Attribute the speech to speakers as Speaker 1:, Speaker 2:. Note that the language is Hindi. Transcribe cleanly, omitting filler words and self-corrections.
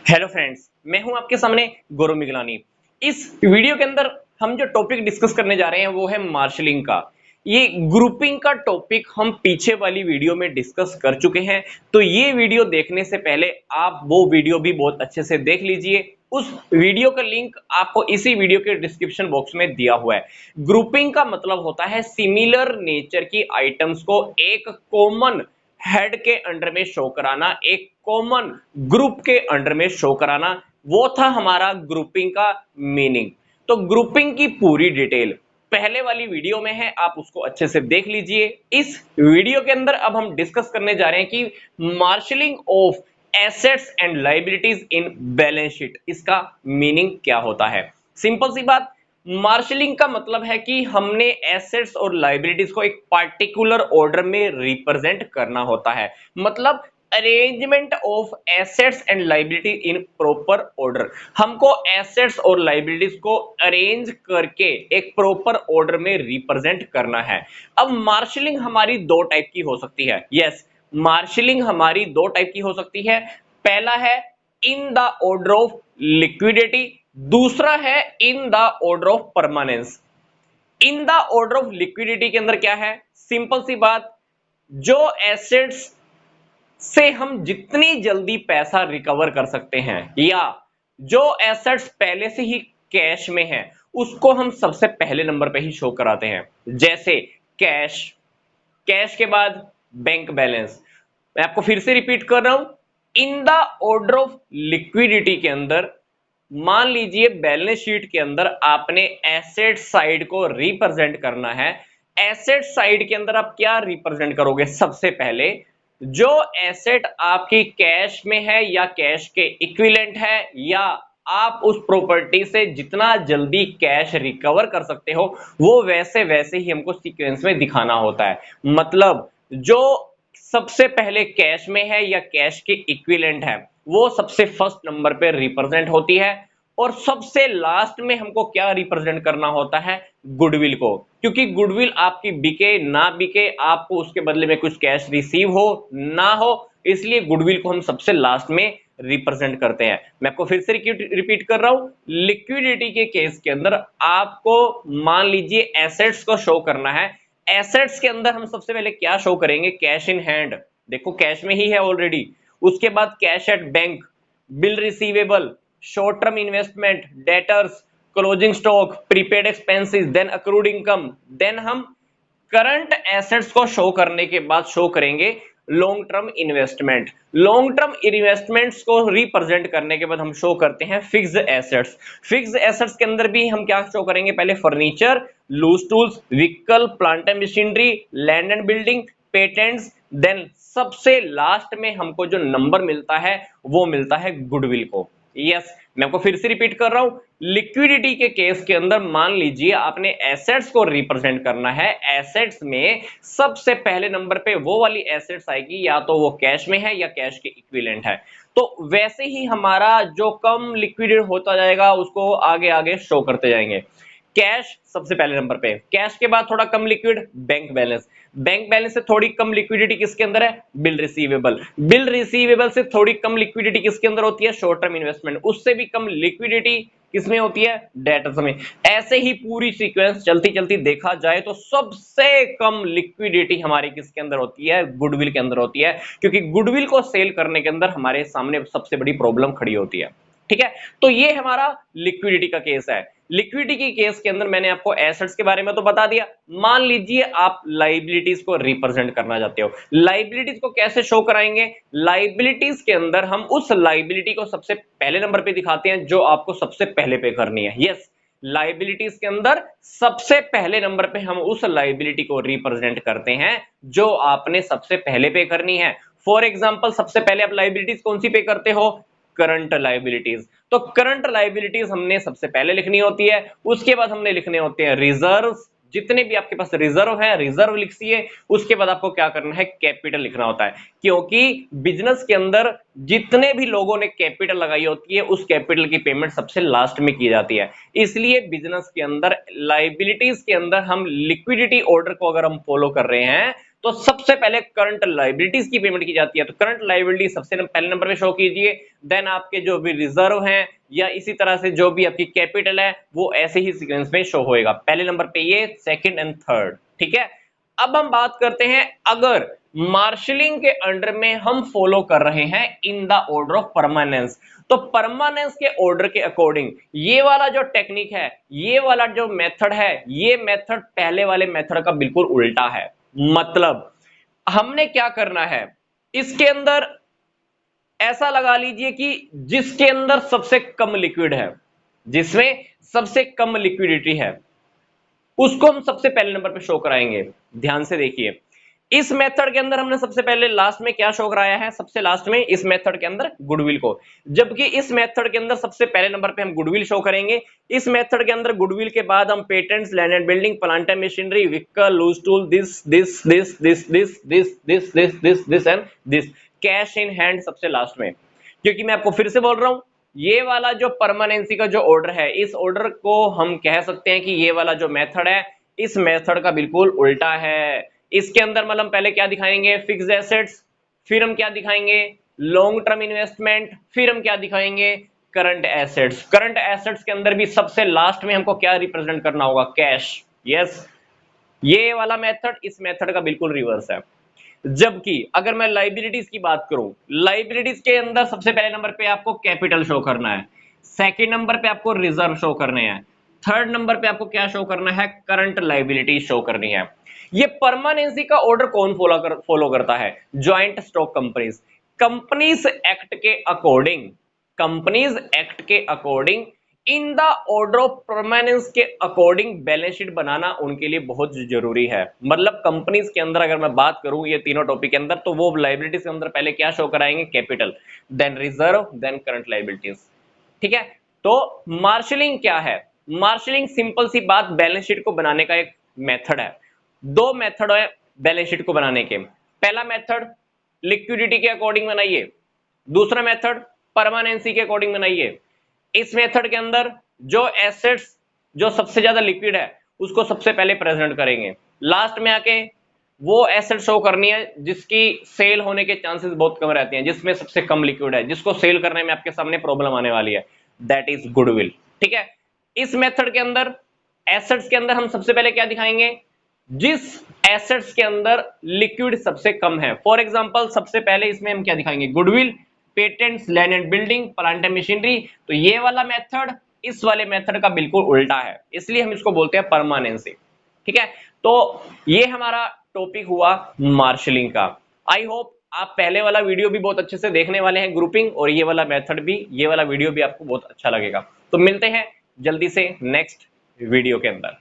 Speaker 1: हेलो फ्रेंड्स, मैं हूं आपके सामने गौरव मिगलानी। इस वीडियो के अंदर हम जो टॉपिक डिस्कस करने जा रहे हैं वो है मार्शलिंग का। ये ग्रुपिंग का टॉपिक हम पीछे वाली वीडियो में डिस्कस कर चुके हैं, तो ये वीडियो देखने से पहले आप वो वीडियो भी बहुत अच्छे से देख लीजिए। उस वीडियो का लिंक आपको इसी वीडियो के डिस्क्रिप्शन बॉक्स में दिया हुआ है। ग्रुपिंग का मतलब होता है सिमिलर नेचर की आइटम्स को एक कॉमन हेड के अंडर में शो कराना, एक कॉमन ग्रुप के अंडर में शो कराना। वो था हमारा ग्रुपिंग का मीनिंग। तो ग्रुपिंग की पूरी डिटेल पहले वाली वीडियो में है, आप उसको अच्छे से देख लीजिए। इस वीडियो के अंदर अब हम डिस्कस करने जा रहे हैं कि marshalling of assets and liabilities in balance sheet, इसका मीनिंग क्या होता है। सिंपल सी बात, मार्शलिंग का मतलब है कि हमने एसेट्स और लायबिलिटीज को एक पार्टिकुलर ऑर्डर में रिप्रेजेंट करना होता है। मतलब arrangement of assets and liability in proper order. हमको एसेट्स और लायबिलिटीज को अरेंज करके एक प्रॉपर ऑर्डर में रिप्रेजेंट करना है। अब मार्शलिंग हमारी दो टाइप की हो सकती है। यस, मार्शलिंग हमारी दो टाइप की हो सकती है। पहला है in the order of liquidity, दूसरा है in the order of permanence. In the order of liquidity के अंदर क्या है, सिंपल सी बात, जो एसेट्स से हम जितनी जल्दी पैसा रिकवर कर सकते हैं या जो एसेट्स पहले से ही कैश में है उसको हम सबसे पहले नंबर पे ही शो कराते हैं। जैसे कैश, कैश के बाद बैंक बैलेंस। मैं आपको फिर से रिपीट कर रहा हूं, in the order of liquidity के अंदर मान लीजिए बैलेंस शीट के अंदर आपने एसेट साइड को रिप्रेजेंट करना है। एसेट साइड के अंदर आप क्या रिप्रेजेंट करोगे, सबसे पहले जो एसेट आपकी कैश में है या कैश के इक्विवेलेंट है या आप उस प्रॉपर्टी से जितना जल्दी कैश रिकवर कर सकते हो वो वैसे वैसे ही हमको सीक्वेंस में दिखाना होता है। मतलब जो सबसे पहले कैश में है या कैश के इक्विवेलेंट है वो सबसे फर्स्ट नंबर पे रिप्रेजेंट होती है। और सबसे लास्ट में हमको क्या रिप्रेजेंट करना होता है, गुडविल को। क्योंकि गुडविल आपकी बिके ना बिके, आपको उसके बदले में कुछ कैश रिसीव हो ना हो, इसलिए गुडविल को हम सबसे लास्ट में रिप्रेजेंट करते हैं। मैं आपको फिर से रिपीट कर रहा हूं, लिक्विडिटी के केस के अंदर आपको मान लीजिए एसेट्स को शो करना है। एसेट्स के अंदर हम सबसे पहले क्या शो करेंगे, कैश इन हैंड। देखो कैश में ही है ऑलरेडी। उसके बाद cash at bank, bill receivable, short term investment, debtors, closing stock, prepaid expenses, then accrued income. Then हम करंट एसेट्स को शो करने के बाद शो करेंगे long term investment. Long term investments को रिप्रेजेंट करने के बाद हम शो करते हैं फिक्स्ड एसेट्स। फिक्स्ड एसेट्स के अंदर भी हम क्या शो करेंगे, पहले furniture, loose tools, vehicle, plant and machinery, land and building, patents. Then सबसे लास्ट में हमको जो नंबर मिलता है वो मिलता है गुडविल को। यस, मैं आपको फिर से रिपीट कर रहा हूं, लिक्विडिटी के केस के अंदर मान लीजिए आपने एसेट्स को रिप्रेजेंट करना है। एसेट्स में सबसे पहले नंबर पे वो वाली एसेट्स आएगी या तो वो कैश में है या कैश के इक्विवेलेंट है। तो वैसे ही हमारा जो कम लिक्विड होता जाएगा उसको आगे आगे शो करते जाएंगे। कैश सबसे पहले नंबर पे, कैश के बाद थोड़ा कम liquid bank balance, bank balance से थोड़ी कम लिक्विडिटी किसके अंदर है, बिल रिसीवेबल, बिल रिसीवेबल से थोड़ी कम लिक्विडिटी किसके अंदर होती है, शॉर्ट टर्म इन्वेस्टमेंट, उससे भी कम लिक्विडिटी किसमें होती है, डेटर्स में। ऐसे ही पूरी सीक्वेंस चलती चलती देखा जाए तो सबसे कम लिक्विडिटी हमारी किसके अंदर होती है, गुडविल के अंदर होती है। क्योंकि गुडविल को सेल करने के अंदर हमारे सामने सबसे बड़ी प्रॉब्लम खड़ी होती है। ठीक है, तो ये हमारा लिक्विडिटी का केस है। लिक्विडिटी के केस के अंदर मैंने आपको एसेट्स के बारे में तो बता दिया। मान लीजिए आप लाइबिलिटीज को रिप्रेजेंट करना चाहते हो। लाइबिलिटीज को कैसे शो कराएंगे, लाइबिलिटीज के अंदर हम उस लाइबिलिटी को सबसे पहले नंबर पे दिखाते हैं जो आपको सबसे पहले पे करनी है। यस, लाइबिलिटीज के अंदर सबसे पहले नंबर पे हम उस लाइबिलिटी को रिप्रेजेंट करते हैं जो आपने सबसे पहले पे करनी है। फॉर एग्जांपल, सबसे पहले आप लाइबिलिटीज कौन सी पे करते हो, करंट लाइबिलिटीज। तो करंट लाइबिलिटीज हमने सबसे पहले लिखनी होती है। उसके बाद हमने लिखने होते हैं रिजर्व्स, जितने भी आपके पास रिजर्व है रिजर्व लिखिए। उसके बाद आपको क्या करना है, कैपिटल लिखना होता है। क्योंकि बिजनेस के अंदर जितने भी लोगों ने कैपिटल लगाई होती है उस कैपिटल की पेमेंट सबसे लास्ट में की जाती है। इसलिए बिजनेस के अंदर लाइबिलिटीज के अंदर हम लिक्विडिटी ऑर्डर को अगर हम फॉलो कर रहे हैं तो सबसे पहले करंट लायबिलिटीज की पेमेंट की जाती है। तो करंट लायबिलिटी सबसे पहले नंबर पे शो कीजिए, देन आपके जो भी रिजर्व हैं या इसी तरह से जो भी आपकी कैपिटल है वो ऐसे ही सीक्वेंस में शो होएगा, पहले नंबर पे ये, सेकंड एंड थर्ड। ठीक है, अब हम बात करते हैं अगर मार्शलिंग के अंडर में हम फॉलो कर रहे हैं in the order of permanence, तो परमानेंस के ऑर्डर के अकॉर्डिंग ये वाला जो टेक्निक है, ये वाला जो मेथड है, ये मेथड पहले वाले मेथड का बिल्कुल उल्टा है। मतलब हमने क्या करना है, इसके अंदर ऐसा लगा लीजिए कि जिसके अंदर सबसे कम लिक्विड है, जिसमें सबसे कम लिक्विडिटी है, उसको हम सबसे पहले नंबर पे शो कराएंगे। ध्यान से देखिए, इस मेथड के अंदर हमने सबसे पहले लास्ट में क्या शो कराया है, सबसे लास्ट में इस मेथड के अंदर गुडविल को, जबकि इस मेथड के अंदर सबसे पहले नंबर पे हम गुडविल शो करेंगे। इस मेथड के अंदर गुडविल के बाद हम patents, land and building, plant and machinery, vehicle, loose tool, this and this, cash in hand सबसे लास्ट में। क्योंकि मैं आपको फिर से बोल रहा हूं, ये वाला जो परमानेंसी का जो ऑर्डर है, इस ऑर्डर को हम कह सकते हैं कि ये वाला जो मेथड है इस मेथड का बिल्कुल उल्टा है। इसके अंदर मतलब पहले क्या दिखाएंगे, फिक्स्ड एसेट्स, फिर हम क्या दिखाएंगे, लॉन्ग टर्म इन्वेस्टमेंट, फिर हम क्या दिखाएंगे, करंट एसेट्स। करंट एसेट्स के अंदर भी सबसे लास्ट में हमको क्या रिप्रेजेंट करना होगा, कैश। यस, ये वाला मेथड इस मेथड का बिल्कुल रिवर्स है। जबकि अगर मैं लाइबिलिटीज की बात करूं, लाइबिलिटीज के अंदर सबसे पहले नंबर पे आपको कैपिटल शो करना है, सेकंड नंबर पे आपको रिजर्व शो करने हैं, थर्ड नंबर पे आपको क्या शो करना है, करंट लाइबिलिटी शो करनी है। ये परमानेंसी का ऑर्डर कौन फॉलो करता है, joint stock companies. Companies act के अकॉर्डिंग, कंपनीज एक्ट के according in the order of permanence के अकॉर्डिंग बैलेंस शीट बनाना उनके लिए बहुत जरूरी है। मतलब कंपनीज के अंदर अगर मैं बात करूं ये तीनों टॉपिक के अंदर, तो वो लाइबिलिटीज के अंदर पहले क्या शो कराएंगे, capital, then reserve, then current liabilities. ठीक है, तो मार्शलिंग क्या है, मार्शलिंग सिंपल सी बात, बैलेंस शीट को बनाने का एक मेथड है। दो मेथड है बैलेंस शीट को बनाने के, पहला मेथड लिक्विडिटी के अकॉर्डिंग बनाइए, दूसरा मेथड परमानेंसी के अकॉर्डिंग बनाइए। इस मेथड के अंदर जो एसेट्स जो सबसे ज्यादा लिक्विड है उसको सबसे पहले प्रेजेंट करेंगे, लास्ट में आके वो एसेट शो करनी है जिसकी सेल होने के चांसेस बहुत कम रहते हैं, जिसमें सबसे कम लिक्विड है, जिसको सेल करने में आपके सामने प्रॉब्लम आने वाली है, दैट इज गुडविल। ठीक है, इस मेथड के अंदर एसेट्स के अंदर हम सबसे पहले क्या दिखाएंगे, जिस एसेट्स के अंदर लिक्विड सबसे कम है। फॉर एग्जांपल सबसे पहले इसमें हम क्या दिखाएंगे, goodwill, patents, land and building, plant and machinery. तो ये वाला मेथड इस वाले मेथड का बिल्कुल उल्टा है, इसलिए हम इसको बोलते हैं परमानेंसी। ठीक है, तो ये हमारा टॉपिक हुआ मार्शलिंग का। आई होप आप पहले वाला वीडियो भी बहुत अच्छे से देखने वाले हैं, ग्रुपिंग, और ये वाला मेथड भी, ये वाला वीडियो भी आपको बहुत अच्छा लगेगा। तो मिलते हैं जल्दी से नेक्स्ट वीडियो के अंदर।